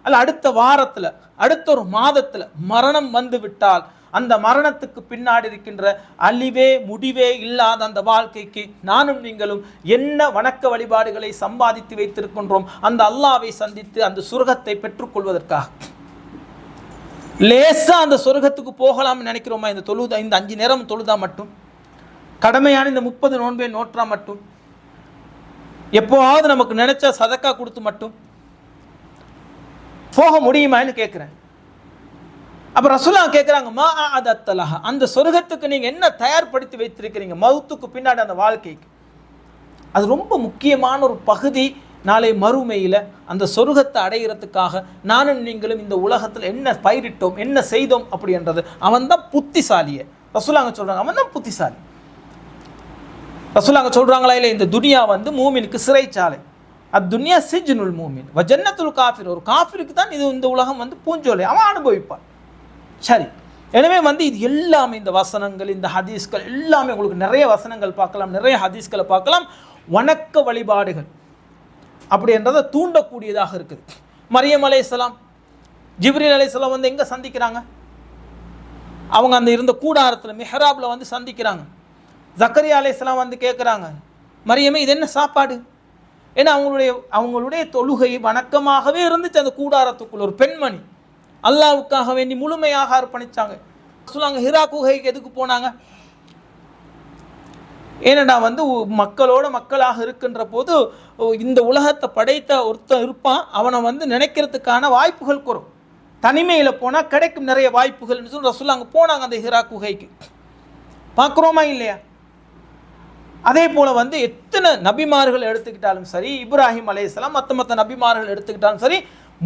அல்ல அடுத்த வாரத்தில், அடுத்த ஒரு மாதத்தில் மரணம் வந்து விட்டால், அந்த மரணத்துக்கு பின்னாடி இருக்கின்ற அழிவே முடிவே இல்லாத அந்த வாழ்க்கைக்கு நானும் நீங்களும் என்ன வணக்க வழிபாடுகளை சம்பாதித்து வைத்திருக்கின்றோம், அந்த அல்லாஹ்வை சந்தித்து அந்த சுர்க்கத்தை பெற்றுக்கொள்வதற்காக. லேசாக அந்த சொர்க்கத்துக்கு போகலாம்னு நினைக்கிறோமா? இந்த 5 நேரம் தொழுதா மட்டும், கடமையான இந்த 30 நோன்பை நோற்றா மட்டும், எப்போவாவது நமக்கு நினைச்சா சதக்கா கொடுத்து மட்டும் போக முடியுமான்னு கேட்குறேன். அப்போ ரசூலுல்லாஹ் கேட்குறாங்க, மா அதத்தலஹா, அந்த சொர்க்கத்துக்கு நீங்கள் என்ன தயார்படுத்தி வைத்திருக்கிறீங்க மௌத்துக்கு பின்னாடி அந்த வாழ்க்கைக்கு? அது ரொம்ப முக்கியமான ஒரு பகுதி. நாளை மறுமையில் அந்த சொர்க்கத்தை அடைகிறதுக்காக நானும் நீங்களும் இந்த உலகத்தில் என்ன பயிரிட்டோம், என்ன செய்தோம் அப்படின்றது. அவன் தான் புத்திசாலியை ரசூலுல்லாஹ் சொல்கிறாங்க, அவன் தான் புத்திசாலி. ரசூலுல்லாஹ் சொல்கிறாங்களா இல்லை, இந்த துனியா வந்து மூமினுக்கு சிறைச்சாலை, துன்யா சிஜ்னுல் மூமின் வ ஜன்னத்துல் காஃபிர், ஒரு காஃபிருக்கு தான் இது இந்த உலகம் வந்து பூஞ்சோலை, அவன் அனுபவிப்பான். சரி, எனவே வந்து இது எல்லாமே இந்த வசனங்கள், இந்த ஹதீஸ்கள் எல்லாமே உங்களுக்கு நிறைய வசனங்கள் பார்க்கலாம், நிறைய ஹதீஸ்களை பார்க்கலாம். வணக்க வழிபாடுகள் அப்படின்றத தூண்டக்கூடியதாக இருக்குது. மரியம் அலைஹிஸ்ஸலாம், ஜிப்ரீல் அலைஹிஸ்ஸலாம் வந்து எங்கே சந்திக்கிறாங்க? அவங்க அந்த இருந்த கூடாரத்தில் மிஹ்ராபில் வந்து சந்திக்கிறாங்க. ஜக்கரியா அலைஹிஸ்ஸலாம் வந்து கேட்குறாங்க, மரியமே இது என்ன சாப்பாடு? ஏன்னா அவங்களுடைய தொழுகை வணக்கமாகவே இருந்துச்சு. அந்த கூடாரத்துக்குள்ள ஒரு பெண்மணி அல்லாஹ்வுக்காக வேண்டி முழுமையாக அர்ப்பணித்தாங்க. சொல்லுவாங்க, ஹிரா குகைக்கு எதுக்கு போனாங்க? ஏனடா வந்து மக்களாக இருக்கின்ற போது இந்த உலகத்தை படைத்த ஒருத்தன் இருப்பான், அவனை வந்து நினைக்கிறதுக்கான வாய்ப்புகள் குறையும். தனிமையில் போனால் கிடைக்கும் நிறைய வாய்ப்புகள்னு சொல்லி ரசூலுல்லாஹ் அங்கே போனாங்க அந்த ஹிரா குகைக்கு. பார்க்குறோமா இல்லையா? அதே போல் வந்து எத்தனை நபிமார்கள் எடுத்துக்கிட்டாலும் சரி, இப்ராஹிம் அலைஹிஸ்ஸலாம் மற்ற நபிமார்கள் எடுத்துக்கிட்டாலும் சரி,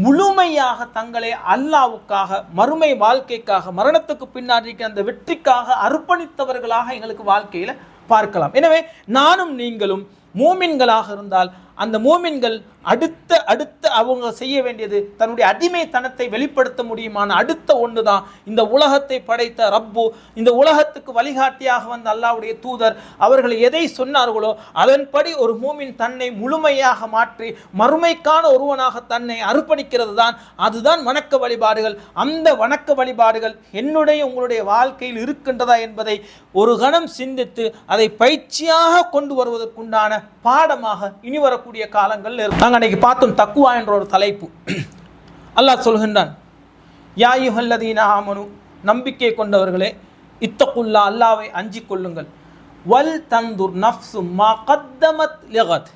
முழுமையாக தங்களை அல்லாஹ்வுக்காக, மறுமை வாழ்க்கைக்காக, மரணத்துக்கு பின்னாடி அந்த வெற்றிக்காக அர்ப்பணித்தவர்களாக எங்களுக்கு வாழ்க்கையில் பார்க்கலாம். எனவே நானும் நீங்களும் மூமின்களாக இருந்தால் அந்த மூமின்கள் அடுத்த அவங்க செய்ய வேண்டியது தன்னுடைய அடிமைத்தனத்தை வெளிப்படுத்த முடியுமான அடுத்த ஒன்று தான் இந்த உலகத்தை படைத்த ரப்பு, இந்த உலகத்துக்கு வழிகாட்டியாக வந்த அல்லாஹ்வுடைய தூதர் அவர்கள் எதை சொன்னார்களோ அதன்படி ஒரு மூமின் தன்னை முழுமையாக மாற்றி மறுமைக்கான ஒருவனாக தன்னை அர்ப்பணிக்கிறது தான், அதுதான் வணக்க வழிபாடுகள். அந்த வணக்க வழிபாடுகள் என்னுடைய உங்களுடைய வாழ்க்கையில் இருக்கின்றதா என்பதை ஒரு கணம் சிந்தித்து அதை பயிற்சியாக கொண்டு வருவதற்குண்டான பாடமாக இனி வரக்கூடிய காலங்கள் இருக்கும். நாங்கள் அன்றைக்கி பார்த்தோம் தக்குவா என்ற ஒரு தலைப்பு. அல்லாஹ் சொல்கின்றான், யா அய்யுஹல்லதீன ஆமனு, நம்பிக்கை கொண்டவர்களே, இத்தகுல்லா, அல்லாஹ்வை அஞ்சிக் கொள்ளுங்கள், வல் தந்துர் நஃப்சு மா கத்தமத் லிகத்,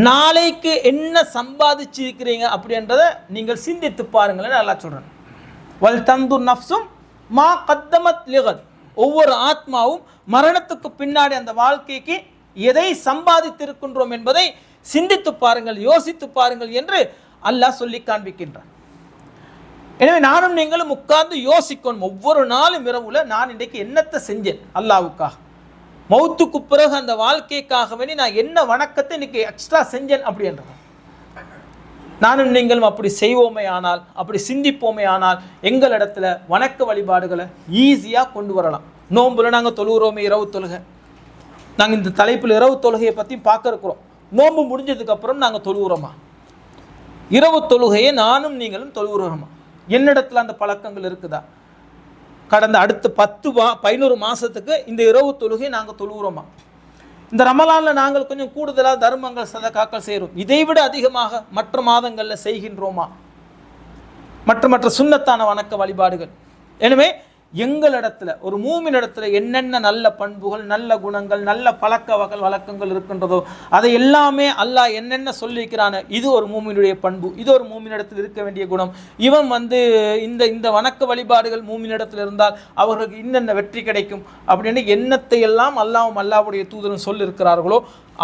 நாளைக்கு என்ன சம்பாதிச்சிருக்கிறீங்க அப்படின்றத நீங்கள் சிந்தித்து பாருங்கள். அல்லாஹ் சொல்றான், வல் தந்துர் நஃப்சும் மா கத்தமத் லிகத், ஒவ்வொரு ஆத்மாவும் மரணத்துக்கு பின்னாடி அந்த வாழ்க்கைக்கு எதை சம்பாதித்திருக்கின்றோம் என்பதை சிந்தித்து பாருங்கள், யோசித்து பாருங்கள் என்று அல்லாஹ் சொல்லி காண்பிக்கின்றான். எனவே நானும் நீங்களும் உட்கார்ந்து யோசிக்கணும். ஒவ்வொரு நாளும் இரவுல நான் இன்றைக்கு என்னத்தை செஞ்சேன் அல்லாஹ்வுக்காக, மௌத்துக்கு பிறகு அந்த வாழ்க்கைக்காக வேண்டி நான் என்ன வணக்கத்தை இன்னைக்கு எக்ஸ்ட்ரா செஞ்சேன் அப்படின்றது. நானும் நீங்களும் அப்படி செய்வோமே ஆனால், அப்படி சிந்திப்போமே ஆனால் எங்களிடத்துல வணக்க வழிபாடுகளை ஈஸியாக கொண்டு வரலாம். நோன்புல நாங்கள் தொழுகிறோமே இரவு தொழுகை, நாங்கள் இந்த தலைப்பில் இரவு தொழுகையை பற்றி பார்க்க இருக்கிறோம். நோன்பு முடிஞ்சதுக்கப்புறம் நாங்கள் தொழுகிறோமா? இரவு தொழுகையை நானும் நீங்களும் தொழுகிறோமா? என்னிடத்துல அந்த பழக்கங்கள் இருக்குதா? கடந்த அடுத்த 11 மாதத்துக்கு இந்த இரவு தொழுகை நாங்கள் தொழுகிறோமா? இந்த ரமலானில் நாங்கள் கொஞ்சம் கூடுதலாக தர்மங்கள் சதகாக்கள் செய்கிறோம், இதைவிட அதிகமாக மற்ற மாதங்களில் செய்கின்றோமா? மற்ற சுன்னத்தான வணக்க வழிபாடுகள். எனவே எங்களிடத்துல ஒரு மூமினிடத்துல என்னென்ன நல்ல பண்புகள், நல்ல குணங்கள், நல்ல பழக்க வழக்கங்கள் இருக்கின்றதோ அதை எல்லாமே அல்லாஹ் என்னென்ன சொல்லியிருக்கிறானோ இது ஒரு மூமினுடைய பண்பு, இது ஒரு மூமினிடத்தில் இருக்க வேண்டிய குணம். இவன் இந்த வணக்க வழிபாடுகள் மூமினிடத்தில் இருந்தால் அவர்களுக்கு இன்னென்ன வெற்றி கிடைக்கும் அப்படின்னு எண்ணத்தை எல்லாம் அல்லாஹ்வும் அல்லாஹ்வுடைய தூதரும் சொல்லியிருக்கிறார்களோ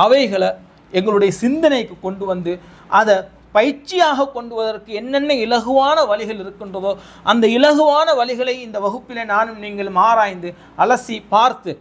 அவைகளை எங்களுடைய சிந்தனைக்கு கொண்டு வந்து அதை பயிற்சியாக கொண்டு வருவதற்கு என்னென்ன இலகுவான வழிகள் இருக்கின்றதோ அந்த இலகுவான வழிகளை இந்த வகுப்பில் நானும் நீங்களும் ஆராய்ந்து அலசி பார்த்து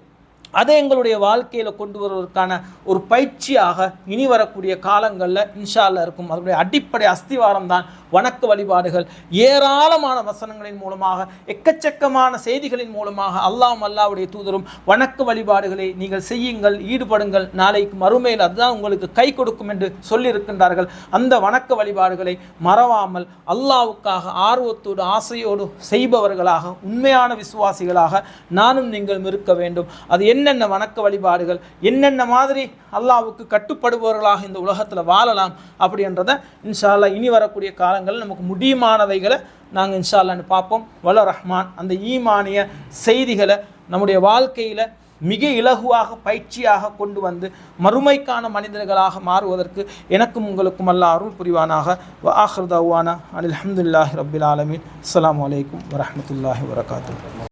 அதை எங்களுடைய வாழ்க்கையில் கொண்டு வருவதற்கான ஒரு பயிற்சியாக இனி வரக்கூடிய காலங்களில் இன்ஷா அல்லாஹ் இருக்கும். அதனுடைய அடிப்படை அஸ்திவாரம் தான் வணக்க வழிபாடுகள். ஏராளமான வசனங்களின் மூலமாக, எக்கச்சக்கமான செய்திகளின் மூலமாக அல்லாஹ்வும் அல்லாஹ்வுடைய தூதரும் வணக்க வழிபாடுகளை நீங்கள் செய்யுங்கள், ஈடுபடுங்கள், நாளைக்கு மறுமையில் அதுதான் உங்களுக்கு கை கொடுக்கும் என்று சொல்லியிருக்கின்றார்கள். அந்த வணக்க வழிபாடுகளை மறவாமல் அல்லாஹ்வுக்காக ஆர்வத்தோடு ஆசையோடு செய்பவர்களாக, உண்மையான விசுவாசிகளாக நானும் நீங்களும் இருக்க வேண்டும். அது என்னென்ன வணக்க வழிபாடுகள், என்னென்ன மாதிரி அல்லாஹ்வுக்கு கட்டுப்படுபவர்களாக இந்த உலகத்தில் வாழலாம் அப்படின்றத இன்ஷா அல்லாஹ் இனி வரக்கூடிய காலங்களில் நமக்கு முடியுமானவைகளை நாங்கள் இன்ஷா அல்லாஹ்னு பார்ப்போம். வல்ல ரஹ்மான் அந்த ஈமானிய செய்திகளை நம்முடைய வாழ்க்கையில் மிக இலகுவாக பயிற்சியாக கொண்டு வந்து மறுமைக்கான மனிதர்களாக மாறுவதற்கு எனக்கும் உங்களுக்கும் அல்லாஹ் அருள் புரிவானாக. வ ஆஹிரு தஅவானா அனில் ஹம்துலில்லாஹி ரப்பில் ஆலமீன். அஸ்ஸலாமு அலைக்கும் வரஹ்மத்துல்லாஹி வபரகாத்துஹு.